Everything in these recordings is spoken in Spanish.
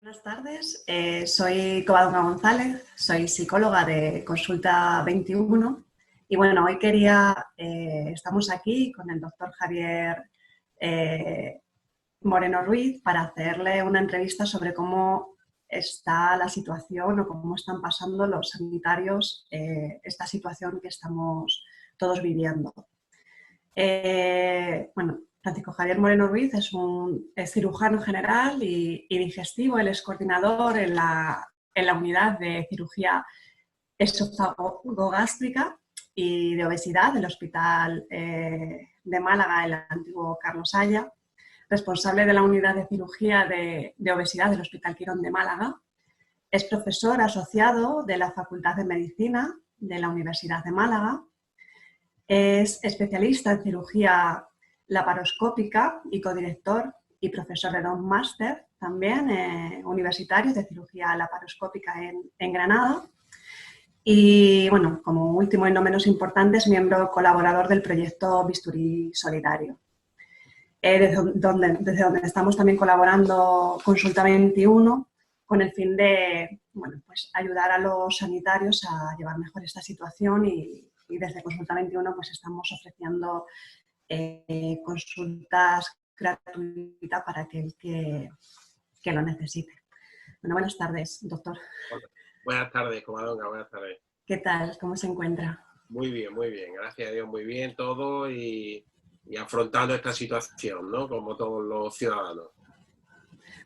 Buenas tardes, soy Covadonga González, soy psicóloga de Consulta 21 y bueno, hoy estamos aquí con el doctor Javier Moreno Ruiz para hacerle una entrevista sobre cómo está la situación o cómo están pasando los sanitarios esta situación que estamos todos viviendo. Francisco Javier Moreno Ruiz es cirujano general y digestivo. Él es coordinador en la unidad de cirugía esofagogástrica y de obesidad del Hospital de Málaga, el antiguo Carlos Haya, responsable de la unidad de cirugía de obesidad del Hospital Quirón de Málaga. Es profesor asociado de la Facultad de Medicina de la Universidad de Málaga. Es especialista en cirugía laparoscópica y codirector y profesor de dos máster también universitarios de cirugía laparoscópica en Granada. Y bueno, como último y no menos importante, es miembro colaborador del proyecto Bisturí Solidario. Desde donde estamos también colaborando Consulta 21 con el fin de pues ayudar a los sanitarios a llevar mejor esta situación y desde Consulta 21 pues estamos ofreciendo consultas gratuitas para aquel que lo necesite. Bueno, buenas tardes, doctor. Hola. Buenas tardes, Covadonga, buenas tardes. ¿Qué tal? ¿Cómo se encuentra? Muy bien, gracias a Dios, muy bien todo y afrontando esta situación, ¿no? Como todos los ciudadanos.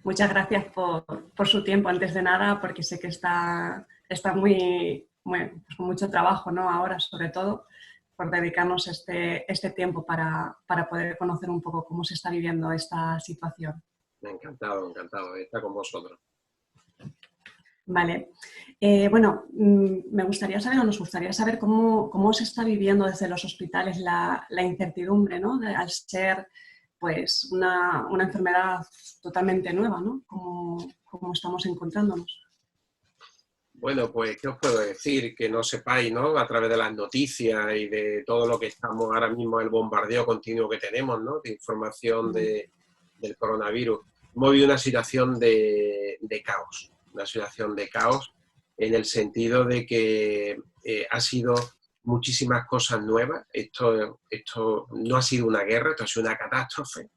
Muchas gracias por su tiempo, antes de nada, porque sé que está muy pues con mucho trabajo, ¿no? Ahora, sobre todo, por dedicarnos este tiempo para poder conocer un poco cómo se está viviendo esta situación. Encantado de estar con vosotros. Vale. Nos gustaría saber cómo se está viviendo desde los hospitales la incertidumbre, ¿no? Al ser pues una enfermedad totalmente nueva, ¿no? ¿Cómo estamos encontrándonos? Bueno, pues, ¿qué os puedo decir? Que no sepáis, ¿no? A través de las noticias y de todo lo que estamos ahora mismo, el bombardeo continuo que tenemos, ¿no? De información del coronavirus. Hemos vivido una situación de caos. Una situación de caos en el sentido de que ha sido muchísimas cosas nuevas. Esto no ha sido una guerra, esto ha sido una catástrofe.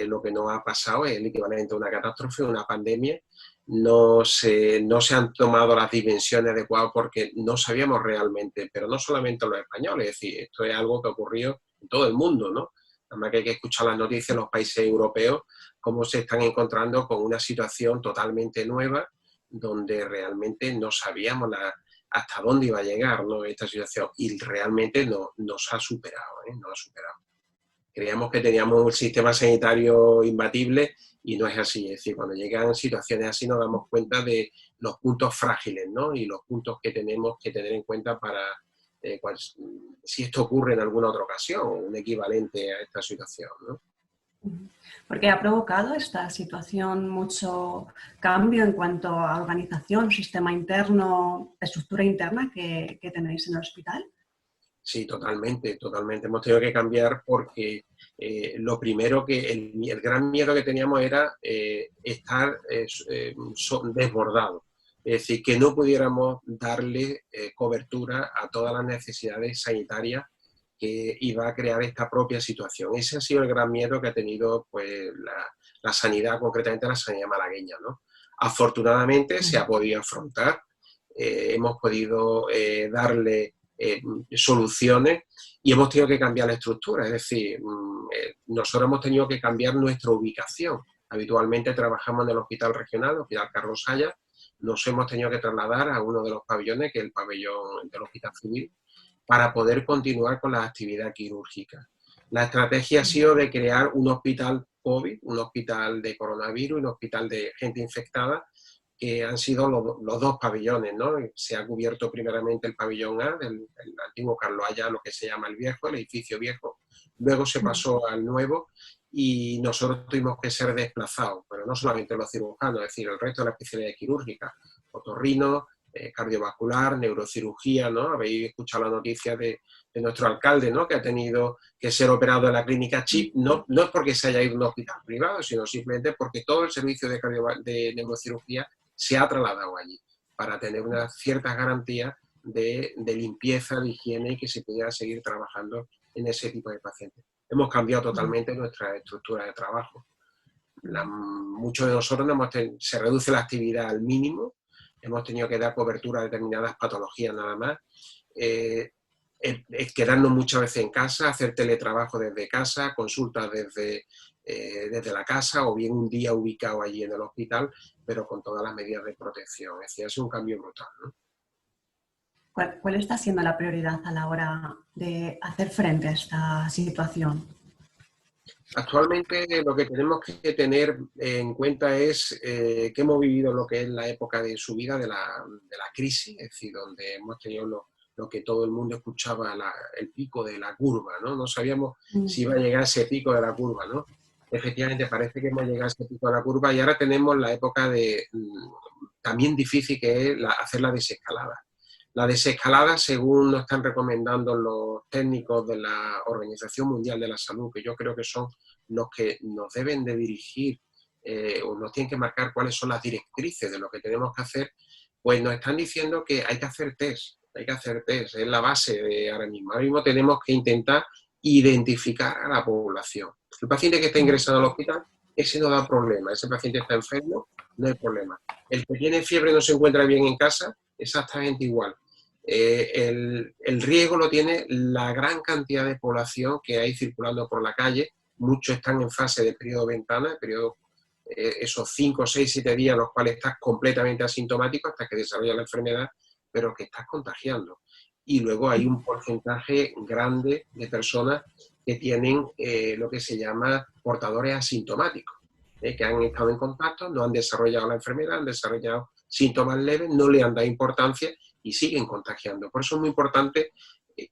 Lo que nos ha pasado es el equivalente a una catástrofe, una pandemia. No se han tomado las dimensiones adecuadas porque no sabíamos realmente, pero no solamente los españoles, es decir, esto es algo que ocurrió en todo el mundo, ¿no? Además que hay que escuchar las noticias en los países europeos, cómo se están encontrando con una situación totalmente nueva, donde realmente no sabíamos hasta dónde iba a llegar, ¿no? Esta situación, y realmente nos ha superado, nos ha superado. Creíamos que teníamos un sistema sanitario imbatible y no es así. Es decir, cuando llegan situaciones así nos damos cuenta de los puntos frágiles, ¿no? Y los puntos que tenemos que tener en cuenta para si esto ocurre en alguna otra ocasión, un equivalente a esta situación, ¿no? Porque ha provocado esta situación mucho cambio en cuanto a organización, sistema interno, estructura interna que tenéis en el hospital. Sí, totalmente. Hemos tenido que cambiar porque lo primero el gran miedo que teníamos era estar desbordados. Es decir, que no pudiéramos darle cobertura a todas las necesidades sanitarias que iba a crear esta propia situación. Ese ha sido el gran miedo que ha tenido pues, la sanidad, concretamente la sanidad malagueña, ¿no? Afortunadamente se ha podido afrontar, hemos podido darle soluciones y hemos tenido que cambiar la estructura, es decir, nosotros hemos tenido que cambiar nuestra ubicación. Habitualmente trabajamos en el hospital regional, el Hospital Carlos Haya, nos hemos tenido que trasladar a uno de los pabellones, que es el pabellón del Hospital Civil, para poder continuar con la actividad quirúrgica. La estrategia ha sido de crear un hospital COVID, un hospital de coronavirus, un hospital de gente infectada, que han sido los dos pabellones, ¿no? Se ha cubierto primeramente el pabellón A, el antiguo Carlos Haya, lo que se llama el viejo, el edificio viejo, luego se pasó al nuevo y nosotros tuvimos que ser desplazados, pero no solamente los cirujanos, es decir, el resto de las especialidades quirúrgicas, otorrino, cardiovascular, neurocirugía, ¿no? Habéis escuchado la noticia de de nuestro alcalde, ¿no?, que ha tenido que ser operado en la clínica Chip, no es porque se haya ido a un hospital privado, sino simplemente porque todo el servicio de neurocirugía se ha trasladado allí, para tener unas ciertas garantías de limpieza, de higiene y que se pudiera seguir trabajando en ese tipo de pacientes. Hemos cambiado totalmente nuestra estructura de trabajo. Muchos de nosotros se reduce la actividad al mínimo, hemos tenido que dar cobertura a determinadas patologías nada más, quedarnos muchas veces en casa, hacer teletrabajo desde casa, consultas desde la casa o bien un día ubicado allí en el hospital, pero con todas las medidas de protección. Es decir, es un cambio brutal, ¿no? ¿Cuál está siendo la prioridad a la hora de hacer frente a esta situación? Actualmente lo que tenemos que tener en cuenta es que hemos vivido lo que es la época de subida de la crisis, es decir, donde hemos tenido lo que todo el mundo escuchaba, el pico de la curva, ¿no? No sabíamos si iba a llegar ese pico de la curva, ¿no? Efectivamente, parece que hemos llegado a ese pico de la curva y ahora tenemos la época también difícil, que es hacer la desescalada. La desescalada, según nos están recomendando los técnicos de la Organización Mundial de la Salud, que yo creo que son los que nos deben de dirigir o nos tienen que marcar cuáles son las directrices de lo que tenemos que hacer, pues nos están diciendo que hay que hacer test, es la base de ahora mismo. Ahora mismo tenemos que intentar identificar a la población. El paciente que está ingresado al hospital, ese no da problema, ese paciente está enfermo, no hay problema. El que tiene fiebre y no se encuentra bien en casa, exactamente igual. El riesgo lo tiene la gran cantidad de población que hay circulando por la calle. Muchos están en fase de periodo ventana, esos 5, 6, 7 días en los cuales estás completamente asintomático hasta que desarrolla la enfermedad, pero que estás contagiando. Y luego hay un porcentaje grande de personas que tienen lo que se llama portadores asintomáticos, que han estado en contacto, no han desarrollado la enfermedad, han desarrollado síntomas leves, no le han dado importancia y siguen contagiando. Por eso es muy importante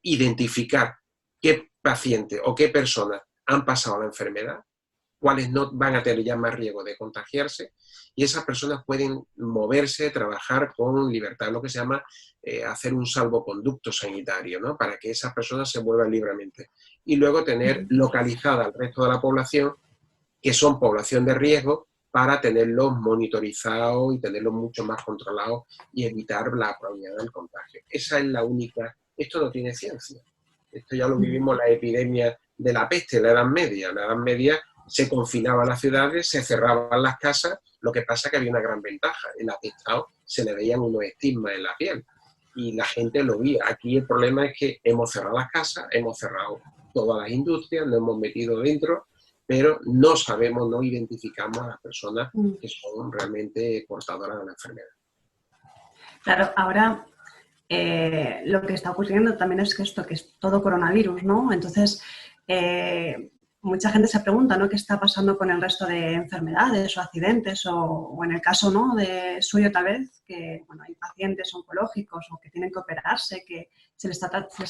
identificar qué pacientes o qué personas han pasado la enfermedad, cuáles no van a tener ya más riesgo de contagiarse, y esas personas pueden moverse, trabajar con libertad, lo que se llama hacer un salvoconducto sanitario, ¿no?, para que esas personas se muevan libremente. Y luego tener localizada al resto de la población, que son población de riesgo, para tenerlos monitorizados y tenerlos mucho más controlados y evitar la probabilidad del contagio. Esa es la única. Esto no tiene ciencia. Esto ya lo vivimos la epidemia de la peste, la Edad Media. La Edad Media se confinaban las ciudades, se cerraban las casas, lo que pasa es que había una gran ventaja. El apestado se le veían unos estigmas en la piel y la gente lo veía. Aquí el problema es que hemos cerrado las casas, hemos cerrado todas las industrias, nos hemos metido dentro, pero no sabemos, no identificamos a las personas que son realmente portadoras de la enfermedad. Claro, ahora lo que está ocurriendo también es que esto, que es todo coronavirus, ¿no? Entonces, mucha gente se pregunta, ¿no?, qué está pasando con el resto de enfermedades o accidentes o en el caso, ¿no?, de suyo tal vez, que bueno, hay pacientes oncológicos o que tienen que operarse, que se les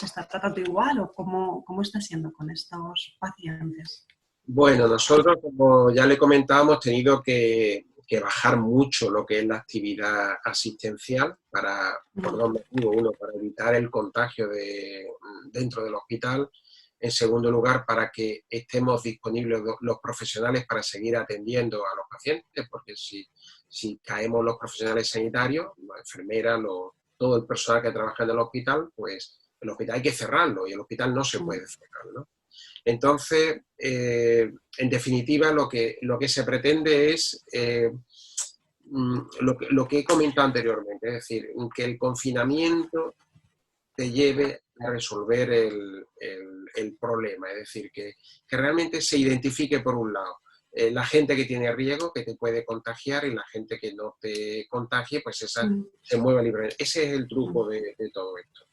está tratando igual, o cómo está siendo con estos pacientes. Bueno, nosotros, como ya le comentaba, hemos tenido que bajar mucho lo que es la actividad asistencial por dos motivos. Uno, para evitar el contagio dentro del hospital. En segundo lugar, para que estemos disponibles los profesionales para seguir atendiendo a los pacientes, porque si caemos los profesionales sanitarios, las enfermeras, todo el personal que trabaja en el hospital, pues el hospital hay que cerrarlo y el hospital no se puede cerrar, ¿no? Entonces, en definitiva, lo que se pretende es lo que he comentado anteriormente, es decir, que el confinamiento te lleve a resolver el problema, es decir, que realmente se identifique, por un lado, la gente que tiene riesgo, que te puede contagiar, y la gente que no te contagie, pues esa se mueva libremente. Ese es el truco de todo esto.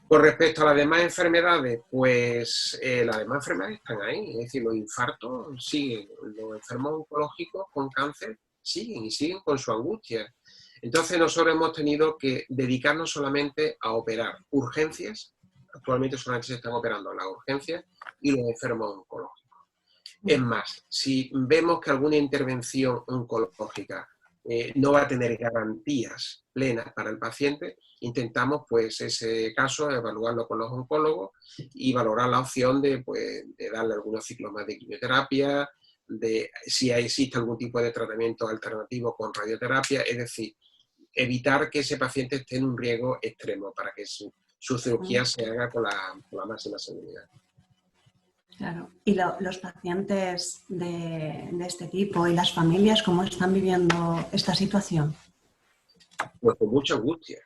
Con respecto a las demás enfermedades, pues las demás enfermedades están ahí, es decir, los infartos siguen, los enfermos oncológicos con cáncer siguen y siguen con su angustia. Entonces nosotros hemos tenido que dedicarnos solamente a operar urgencias. Actualmente solamente se están operando las urgencias y los enfermos oncológicos. Es más, si vemos que alguna intervención oncológica no va a tener garantías plenas para el paciente, intentamos pues ese caso evaluarlo con los oncólogos y valorar la opción de, pues, de darle algunos ciclos más de quimioterapia, de si existe algún tipo de tratamiento alternativo con radioterapia, es decir, evitar que ese paciente esté en un riesgo extremo para que su cirugía se haga con la máxima seguridad. Claro. ¿Y los pacientes de este tipo y las familias cómo están viviendo esta situación? Pues con mucha angustia.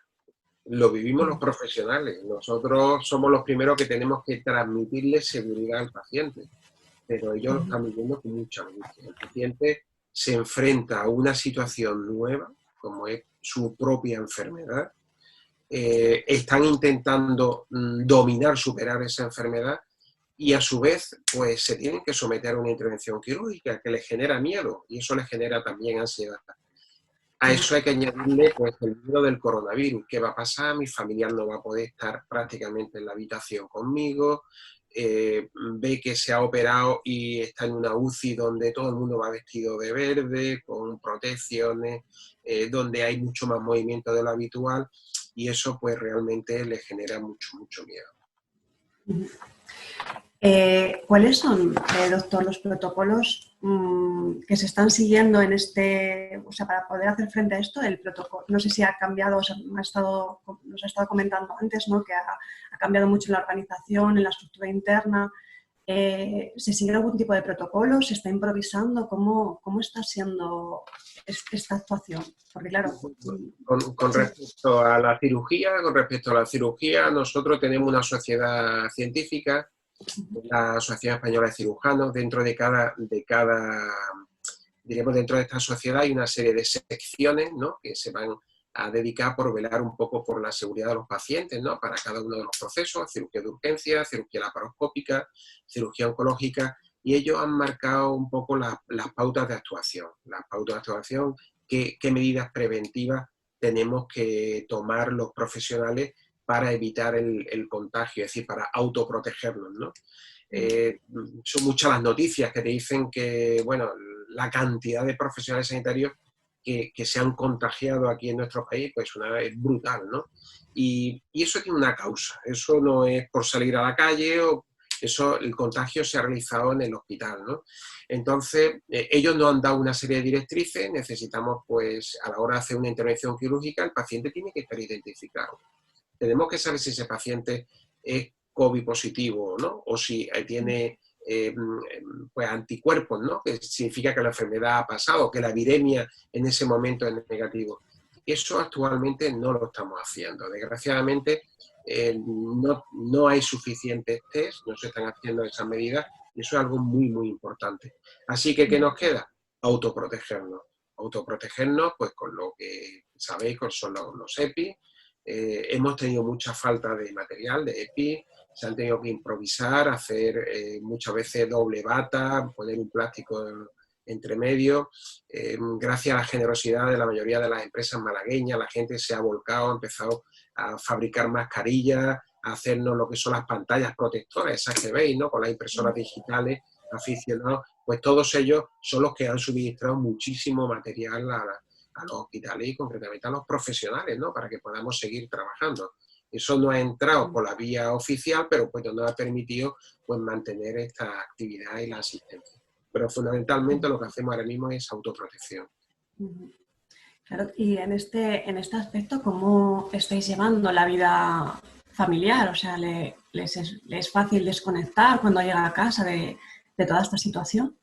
Lo vivimos los profesionales. Nosotros somos los primeros que tenemos que transmitirle seguridad al paciente, pero ellos lo están viviendo con mucha angustia. El paciente se enfrenta a una situación nueva, como es su propia enfermedad. Están intentando dominar, superar esa enfermedad y a su vez pues se tienen que someter a una intervención quirúrgica que les genera miedo y eso les genera también ansiedad. A eso hay que añadirle pues, el miedo del coronavirus. ¿Qué va a pasar? Mi familiar no va a poder estar prácticamente en la habitación conmigo. Ve que se ha operado y está en una UCI donde todo el mundo va vestido de verde, con protecciones, donde hay mucho más movimiento de lo habitual y eso pues realmente le genera mucho, mucho miedo. ¿Cuáles son, doctor, los protocolos que se están siguiendo en o sea, para poder hacer frente a esto? El protocolo, no sé si ha cambiado, nos ha estado comentando antes, ¿no? Que ha cambiado mucho en la organización, en la estructura interna. ¿Se sigue algún tipo de protocolo? ¿Se está improvisando? ¿Cómo está siendo esta actuación? Porque claro... Con respecto a la cirugía, nosotros tenemos una sociedad científica, la Asociación Española de Cirujanos. Dentro de diremos, dentro de esta sociedad hay una serie de secciones, ¿no? Que se van a dedicar por velar un poco por la seguridad de los pacientes, ¿no? Para cada uno de los procesos, cirugía de urgencia, cirugía laparoscópica, cirugía oncológica, y ellos han marcado un poco las pautas de actuación. Las pautas de actuación, qué medidas preventivas tenemos que tomar los profesionales para evitar el contagio, es decir, para autoprotegernos, ¿no? Son muchas las noticias que te dicen que, bueno, la cantidad de profesionales sanitarios que se han contagiado aquí en nuestro país, pues es brutal, ¿no? Y eso tiene una causa, eso no es por salir a la calle, el contagio se ha realizado en el hospital, ¿no? Entonces, ellos nos han dado una serie de directrices, necesitamos, pues, a la hora de hacer una intervención quirúrgica, el paciente tiene que estar identificado. Tenemos que saber si ese paciente es COVID positivo, ¿no? O si tiene pues anticuerpos, ¿no? Que significa que la enfermedad ha pasado, que la viremia en ese momento es negativo. Eso actualmente no lo estamos haciendo. Desgraciadamente no hay suficientes test, no se están haciendo esas medidas y eso es algo muy, muy importante. Así que, ¿qué nos queda? Autoprotegernos. Autoprotegernos pues con lo que sabéis que son los EPI. Hemos tenido mucha falta de material, de EPI, se han tenido que improvisar, hacer muchas veces doble bata, poner un plástico entre medio. Gracias a la generosidad de la mayoría de las empresas malagueñas, la gente se ha volcado, ha empezado a fabricar mascarillas, a hacernos lo que son las pantallas protectoras, esas que veis, ¿no? Con las impresoras digitales, aficionados, pues todos ellos son los que han suministrado muchísimo material a los hospitales y concretamente a los profesionales, ¿no? Para que podamos seguir trabajando. Eso no ha entrado por la vía oficial, pero pues nos ha permitido pues, mantener esta actividad y la asistencia. Pero fundamentalmente lo que hacemos ahora mismo es autoprotección. Claro, y en este aspecto, ¿cómo estáis llevando la vida familiar? O sea, ¿les es fácil desconectar cuando llega a casa de toda esta situación?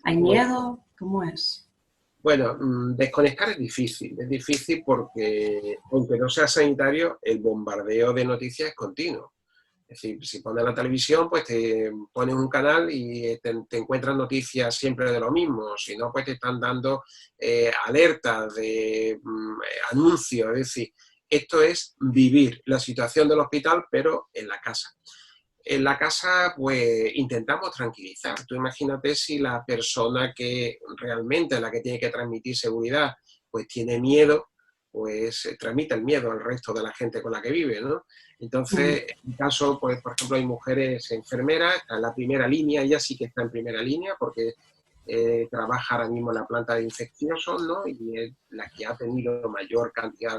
¿Hay miedo? ¿Cómo es? Bueno, desconectar es difícil porque, aunque no sea sanitario, el bombardeo de noticias es continuo. Es decir, si pones la televisión, pues te pones un canal y te encuentras noticias siempre de lo mismo. Si no, pues te están dando alertas de anuncios. Es decir, esto es vivir la situación del hospital, pero en la casa. En la casa, pues, intentamos tranquilizar. Tú imagínate si la persona que realmente es la que tiene que transmitir seguridad, pues tiene miedo, pues transmite el miedo al resto de la gente con la que vive, ¿no? Entonces, en mi caso, pues, por ejemplo, hay mujeres enfermeras, está en la primera línea, ella sí que está en primera línea, porque trabaja ahora mismo en la planta de infecciosos, ¿no? Y es la que ha tenido mayor cantidad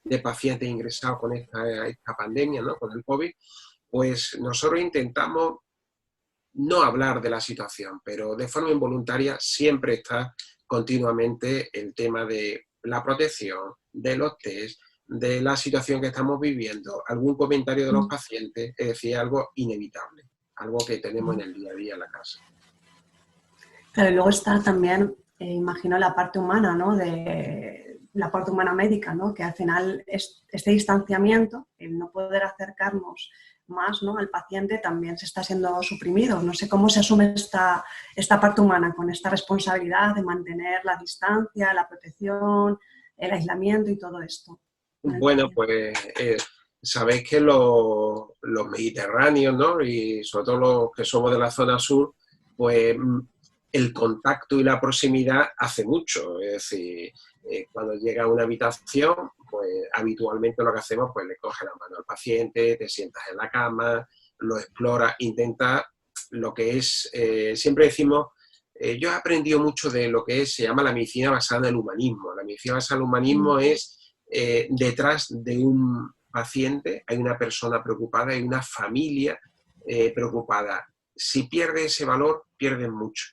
de pacientes ingresados con esta pandemia, ¿no? Con el COVID, pues nosotros intentamos no hablar de la situación, pero de forma involuntaria siempre está continuamente el tema de la protección, de los test, de la situación que estamos viviendo, algún comentario de los pacientes, es decir, algo inevitable, algo que tenemos en el día a día en la casa. Claro, y luego está también, imagino, la parte humana, ¿no? De la parte humana médica, ¿no? Que al final este distanciamiento, el no poder acercarnos más, ¿no?, al paciente, también se está siendo suprimido. No sé cómo se asume esta parte humana con esta responsabilidad de mantener la distancia, la protección, el aislamiento y todo esto. Bueno, pues sabéis que los mediterráneos, ¿no? Y sobre todo los que somos de la zona sur, pues el contacto y la proximidad hace mucho. Es decir, cuando llega a una habitación, pues habitualmente lo que hacemos, pues le coge la mano al paciente, te sientas en la cama, lo exploras, intenta lo que es, siempre decimos, yo he aprendido mucho de lo que se llama la medicina basada en el humanismo. La medicina basada en el humanismo es detrás de un paciente hay una persona preocupada, hay una familia preocupada. Si pierde ese valor, pierden mucho.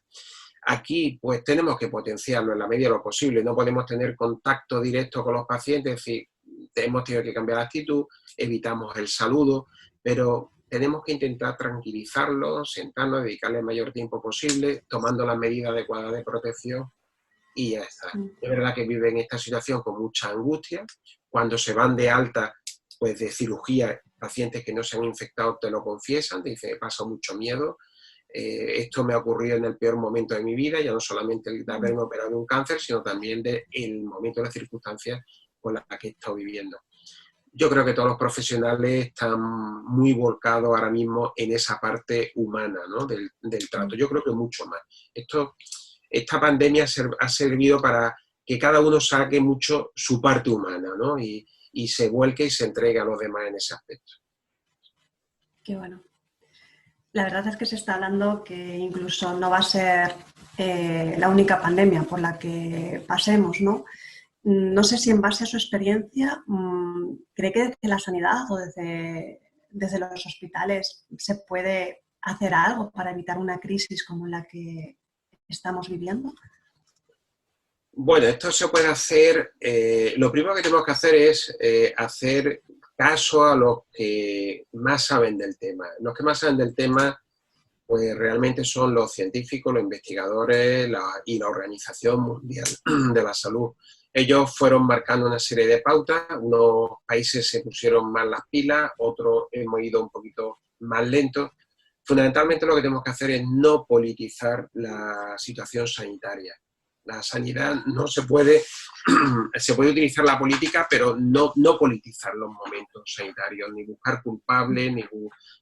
Aquí, pues, tenemos que potenciarlo en la medida de lo posible. No podemos tener contacto directo con los pacientes, es decir, hemos tenido que cambiar la actitud, evitamos el saludo, pero tenemos que intentar tranquilizarlos, sentarnos, dedicarle el mayor tiempo posible, tomando las medidas adecuadas de protección y ya está. Es verdad que viven esta situación con mucha angustia. Cuando se van de alta, pues de cirugía, pacientes que no se han infectado te lo confiesan, te dicen, he pasado mucho miedo, esto me ha ocurrido en el peor momento de mi vida, ya no solamente el de haberme operado un cáncer, sino también del momento de las circunstancias con las que he estado viviendo. Yo creo que todos los profesionales están muy volcados ahora mismo en esa parte humana, ¿no?, del trato. Yo creo que mucho más. Esta pandemia ha servido para que cada uno saque mucho su parte humana, ¿no? Y se vuelque y se entregue a los demás en ese aspecto. Qué bueno. La verdad es que se está hablando que incluso no va a ser la única pandemia por la que pasemos, ¿no? No sé si en base a su experiencia, ¿cree que desde la sanidad o desde los hospitales se puede hacer algo para evitar una crisis como la que estamos viviendo? Bueno, esto se puede hacer, lo primero que tenemos que hacer es hacer caso a los que más saben del tema. Los que más saben del tema, pues realmente son los científicos, los investigadores y la Organización Mundial de la Salud. Ellos fueron marcando una serie de pautas, unos países se pusieron más las pilas, otros hemos ido un poquito más lentos. Fundamentalmente lo que tenemos que hacer es no politizar la situación sanitaria. La sanidad no se puede utilizar la política, pero no politizar los momentos sanitarios, ni buscar culpables, ni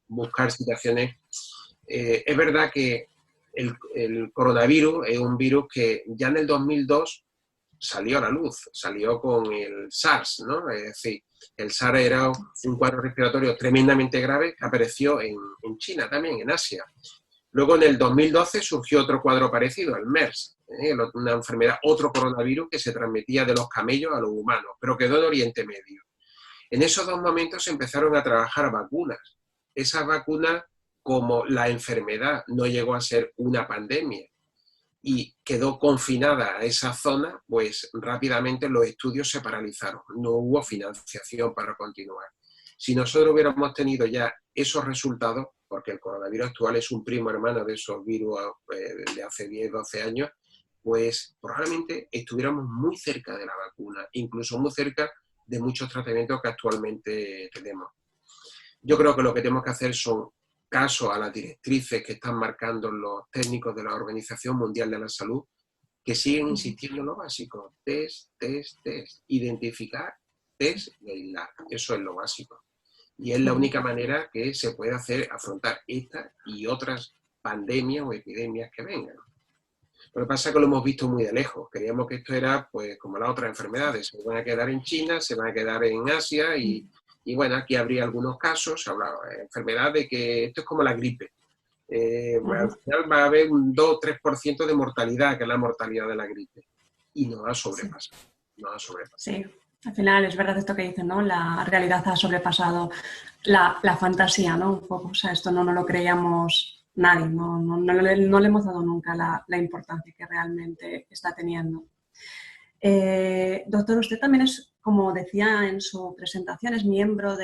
buscar situaciones. Es verdad que el coronavirus es un virus que ya en el 2002 salió a la luz, salió con el SARS, ¿no? Es decir, el SARS era un cuadro respiratorio tremendamente grave que apareció en China también, en Asia. Luego en el 2012 surgió otro cuadro parecido, el MERS, una enfermedad, otro coronavirus que se transmitía de los camellos a los humanos, pero quedó en Oriente Medio. En esos dos momentos se empezaron a trabajar vacunas. Esas vacunas, como la enfermedad no llegó a ser una pandemia y quedó confinada a esa zona, pues rápidamente los estudios se paralizaron. No hubo financiación para continuar. Si nosotros hubiéramos tenido ya esos resultados, porque el coronavirus actual es un primo hermano de esos virus de hace 10, 12 años, pues probablemente estuviéramos muy cerca de la vacuna, incluso muy cerca de muchos tratamientos que actualmente tenemos. Yo creo que lo que tenemos que hacer son caso a las directrices que están marcando los técnicos de la Organización Mundial de la Salud, que siguen insistiendo en lo básico: test, test, test, identificar, test y aislar. Eso es lo básico. Y es la única manera que se puede afrontar esta y otras pandemias o epidemias que vengan. Lo que pasa es que lo hemos visto muy de lejos. Creíamos que esto era pues como las otras enfermedades. Se van a quedar en China, se van a quedar en Asia y bueno, aquí habría algunos casos, habrá enfermedades que esto es como la gripe. Al final va a haber un 2 o 3% de mortalidad, que es la mortalidad de la gripe. Y nos ha sobrepasado. Nos ha sobrepasado. Sí, al final es verdad esto que dicen, ¿no? La realidad ha sobrepasado la fantasía, ¿no? Un poco, o sea, esto no lo creíamos nadie, no le hemos dado nunca la importancia que realmente está teniendo. Doctor, usted también es, como decía en su presentación, es miembro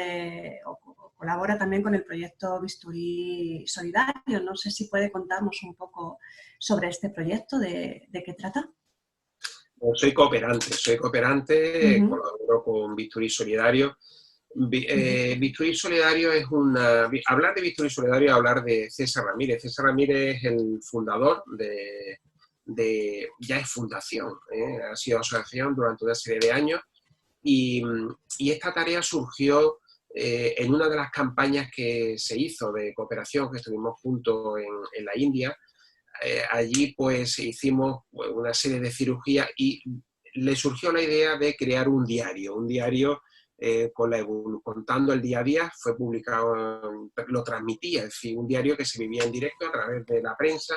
o colabora también con el proyecto Bisturí Solidario. No sé si puede contarnos un poco sobre este proyecto, de qué trata. Soy cooperante, colaboro con Bisturí Solidario. Bisturí Solidario es una... Hablar de Bisturí Solidario es hablar de César Ramírez. César Ramírez es el fundador ya es fundación, ha sido asociación durante una serie de años y esta tarea surgió en una de las campañas que se hizo de cooperación, que estuvimos juntos en la India. Allí pues hicimos una serie de cirugías y le surgió la idea de crear un diario contando el día a día. Fue publicado, lo transmitía, es decir, un diario que se vivía en directo a través de la prensa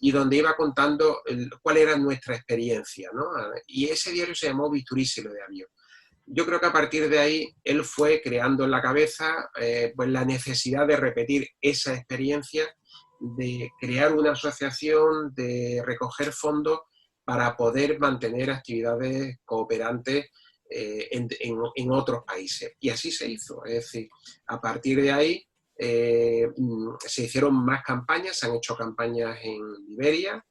y donde iba contando cuál era nuestra experiencia, ¿no? Y ese diario se llamó Bisturí Solidario. Yo creo que a partir de ahí él fue creando en la cabeza pues la necesidad de repetir esa experiencia, de crear una asociación, de recoger fondos para poder mantener actividades cooperantes en otros países. Y así se hizo. Es decir, a partir de ahí se hicieron más campañas, se han hecho campañas en Liberia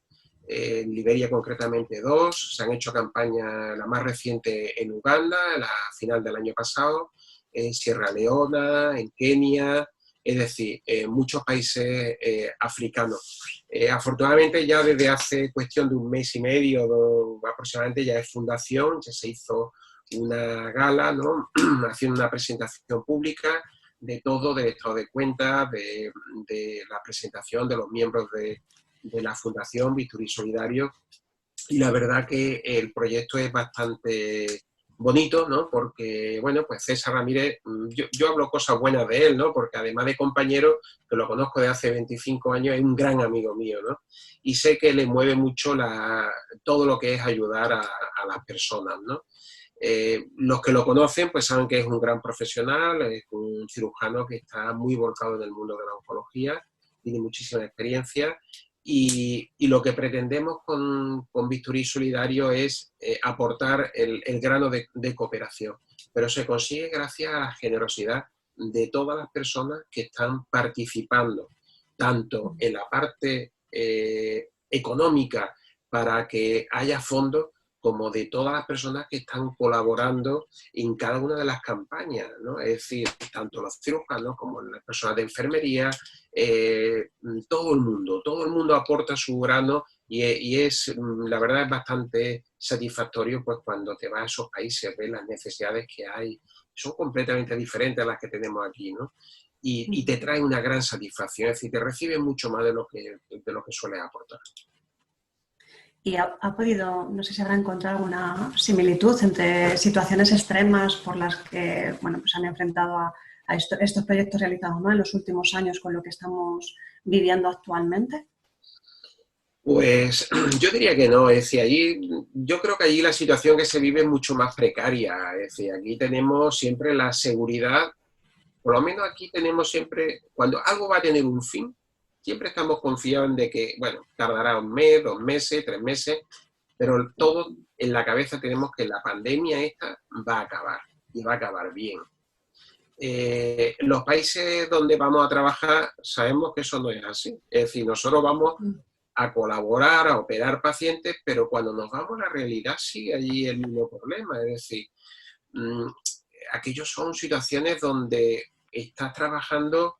concretamente 2, se han hecho campañas, la más reciente en Uganda, la final del año pasado, en Sierra Leona, en Kenia, es decir, en muchos países africanos. Afortunadamente ya desde hace cuestión de un mes y medio aproximadamente ya es fundación, ya se hizo una gala, ¿no? Haciendo una presentación pública de todo, del estado de cuenta, de la presentación de los miembros de la Fundación Bisturí Solidario, y la verdad que el proyecto es bastante bonito, ¿no? Porque, bueno, pues César Ramírez, yo hablo cosas buenas de él, ¿no? Porque además de compañero, que lo conozco de hace 25 años, es un gran amigo mío, ¿no? Y sé que le mueve mucho todo lo que es ayudar a las personas, ¿no? Los que lo conocen pues saben que es un gran profesional, es un cirujano que está muy volcado en el mundo de la oncología, tiene muchísima experiencia y lo que pretendemos con Bisturí Solidario es aportar el grano de cooperación, pero se consigue gracias a la generosidad de todas las personas que están participando, tanto en la parte económica para que haya fondos, como de todas las personas que están colaborando en cada una de las campañas, ¿no? Es decir, tanto los cirujanos como las personas de enfermería, todo el mundo aporta su grano y la verdad es bastante satisfactorio pues cuando te vas a esos países, ves las necesidades que hay, son completamente diferentes a las que tenemos aquí, ¿no? Y te trae una gran satisfacción, es decir, te recibes mucho más de lo que sueles aportar. ¿Y ha podido, no sé si habrá encontrado alguna similitud entre situaciones extremas por las que, bueno, pues han enfrentado a estos proyectos realizados, ¿no?, en los últimos años con lo que estamos viviendo actualmente? Pues yo diría que no, es decir, yo creo que allí la situación que se vive es mucho más precaria, es decir, aquí tenemos siempre la seguridad, por lo menos aquí tenemos siempre, cuando algo va a tener un fin, siempre estamos confiados en de que, bueno, tardará un mes, 2 meses, 3 meses, pero todo en la cabeza tenemos que la pandemia esta va a acabar y va a acabar bien. Los países donde vamos a trabajar sabemos que eso no es así, es decir, nosotros vamos a colaborar, a operar pacientes, pero cuando nos vamos a la realidad sigue allí el mismo problema, es decir, aquellos son situaciones donde estás trabajando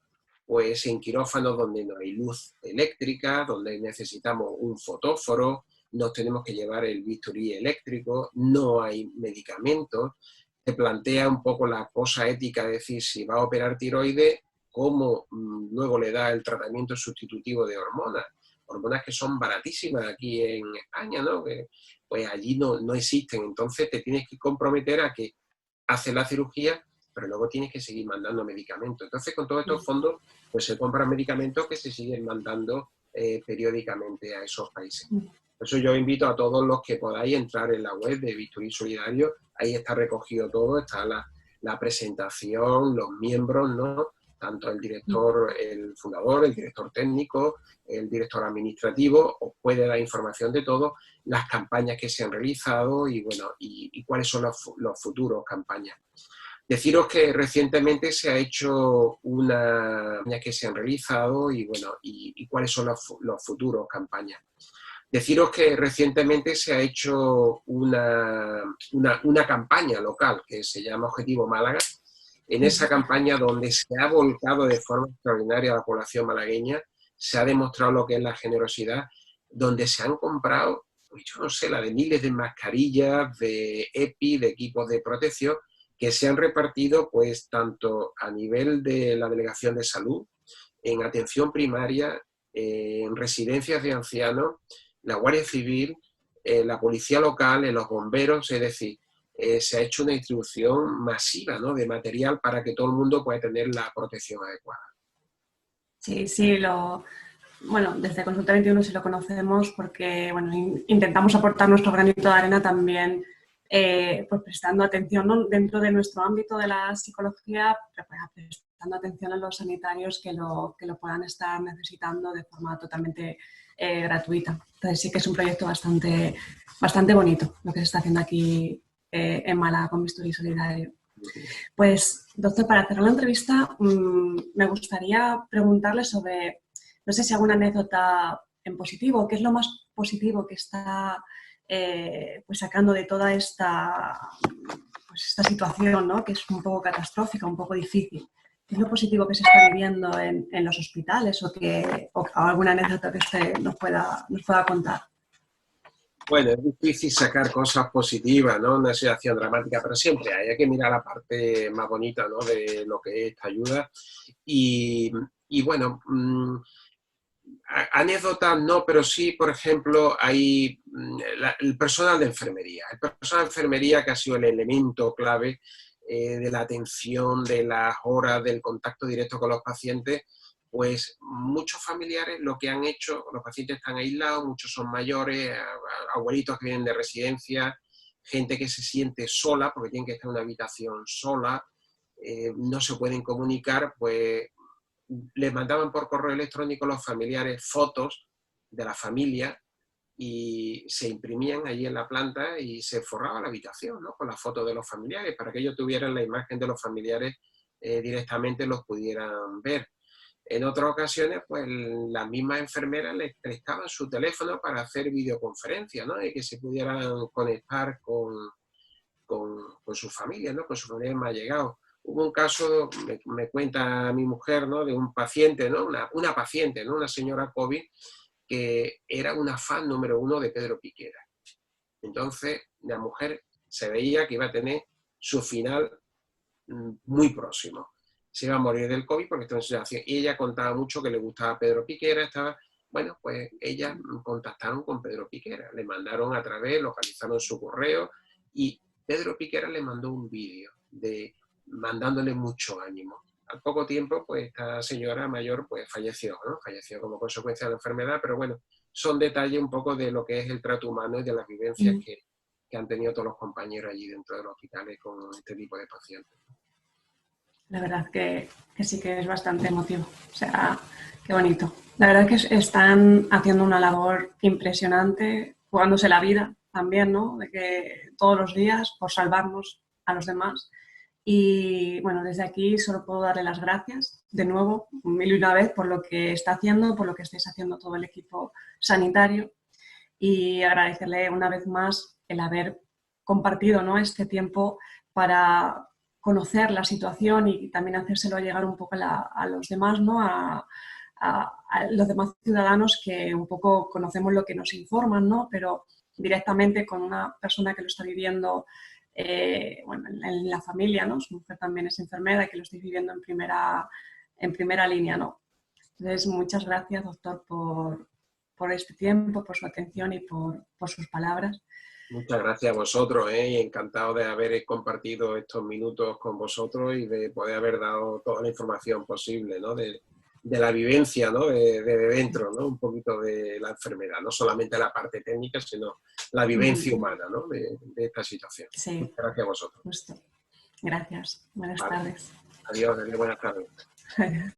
pues en quirófanos donde no hay luz eléctrica, donde necesitamos un fotóforo, nos tenemos que llevar el bisturí eléctrico, no hay medicamentos, te plantea un poco la cosa ética de decir si va a operar tiroides, cómo luego le da el tratamiento sustitutivo de hormonas que son baratísimas aquí en España, ¿no? Que, pues allí no existen, entonces te tienes que comprometer a que haces la cirugía, pero luego tienes que seguir mandando medicamentos. Entonces, con todos estos fondos pues se compran medicamentos que se siguen mandando periódicamente a esos países. Por eso yo invito a todos los que podáis entrar en la web de Bisturí Solidario, ahí está recogido todo, está la presentación, los miembros, ¿no? Tanto el director, el fundador, el director técnico, el director administrativo, os puede dar información de todo, las campañas que se han realizado y, bueno, y cuáles son los futuros campañas. Deciros que recientemente se ha hecho una campaña que se han realizado y, bueno, y cuáles son los futuros campañas. Deciros que recientemente se ha hecho una campaña local que se llama Objetivo Málaga. En esa campaña, donde se ha volcado de forma extraordinaria a la población malagueña, se ha demostrado lo que es la generosidad, donde se han comprado, pues yo no sé, la de miles de mascarillas, de EPI, de equipos de protección, que se han repartido pues tanto a nivel de la Delegación de Salud, en atención primaria, en residencias de ancianos, la Guardia Civil, la Policía Local, los bomberos, es decir, se ha hecho una distribución masiva, ¿no?, de material para que todo el mundo pueda tener la protección adecuada. Sí, sí, bueno, desde Consulta 21 sí lo conocemos porque, bueno, intentamos aportar nuestro granito de arena también, pues prestando atención, ¿no?, dentro de nuestro ámbito de la psicología, pues, prestando atención a los sanitarios que lo puedan estar necesitando de forma totalmente gratuita. Entonces sí que es un proyecto bastante bonito lo que se está haciendo aquí en Málaga con Bisturí Solidario. Pues, doctor, para cerrar la entrevista, me gustaría preguntarle sobre, no sé si alguna anécdota en positivo, ¿qué es lo más positivo que está pues sacando de toda esta situación, ¿no?, que es un poco catastrófica, un poco difícil? ¿Qué es lo positivo que se está viviendo en los hospitales o alguna anécdota que usted nos pueda contar? Bueno, es difícil sacar cosas positivas, ¿no?, una situación dramática, pero siempre hay que mirar la parte más bonita, ¿no?, de lo que es esta ayuda. Y bueno, anécdotas no, pero sí, por ejemplo, hay el personal de enfermería. El personal de enfermería, que ha sido el elemento clave de la atención, de las horas, del contacto directo con los pacientes, pues muchos familiares lo que han hecho, los pacientes están aislados, muchos son mayores, abuelitos que vienen de residencia, gente que se siente sola porque tienen que estar en una habitación sola, no se pueden comunicar, pues les mandaban por correo electrónico los familiares fotos de la familia y se imprimían allí en la planta y se forraba la habitación, ¿no?, con las fotos de los familiares para que ellos tuvieran la imagen de los familiares directamente, los pudieran ver. En otras ocasiones, pues las mismas enfermeras les prestaban su teléfono para hacer videoconferencias, ¿no?, y que se pudieran conectar con su familia, ¿no?, con su familia más allegados. Hubo un caso, me cuenta mi mujer, ¿no?, de un paciente, ¿no?, una paciente, ¿no?, una señora COVID, que era una fan número 1 de Pedro Piquera. Entonces, la mujer se veía que iba a tener su final muy próximo. Se iba a morir del COVID porque estaba en situación. Y ella contaba mucho que le gustaba Pedro Piquera, bueno, pues ellas contactaron con Pedro Piquera, le mandaron a través, localizaron su correo y Pedro Piquera le mandó un vídeo mandándole mucho ánimo. Al poco tiempo, pues esta señora mayor pues falleció, ¿no? Falleció como consecuencia de la enfermedad, pero bueno, son detalles un poco de lo que es el trato humano y de las vivencias que han tenido todos los compañeros allí dentro de los hospitales con este tipo de pacientes. La verdad que sí que es bastante emotivo. O sea, qué bonito. La verdad que están haciendo una labor impresionante, jugándose la vida también, ¿no?, de que todos los días por salvarnos a los demás. Y bueno, desde aquí solo puedo darle las gracias de nuevo, mil y una vez, por lo que está haciendo, por lo que estáis haciendo todo el equipo sanitario y agradecerle una vez más el haber compartido, ¿no?, este tiempo para conocer la situación y también hacérselo llegar un poco a los demás, ¿no?, a los demás ciudadanos que un poco conocemos lo que nos informan, ¿no?, pero directamente con una persona que lo está viviendo bueno, en la familia, ¿no?, su mujer también es enfermera y que lo estáis viviendo en primera línea, ¿no? Entonces, muchas gracias, doctor, por este tiempo, por su atención y por sus palabras. Muchas gracias a vosotros, y encantado de haber compartido estos minutos con vosotros y de poder haber dado toda la información posible, ¿no?, de la vivencia, ¿no? de dentro, ¿no? Un poquito de la enfermedad, no solamente la parte técnica, sino la vivencia humana, ¿no? de esta situación. Sí. Muchas gracias a vosotros. Justo. Gracias. Buenas Vale. tardes. Adiós, buenas tardes.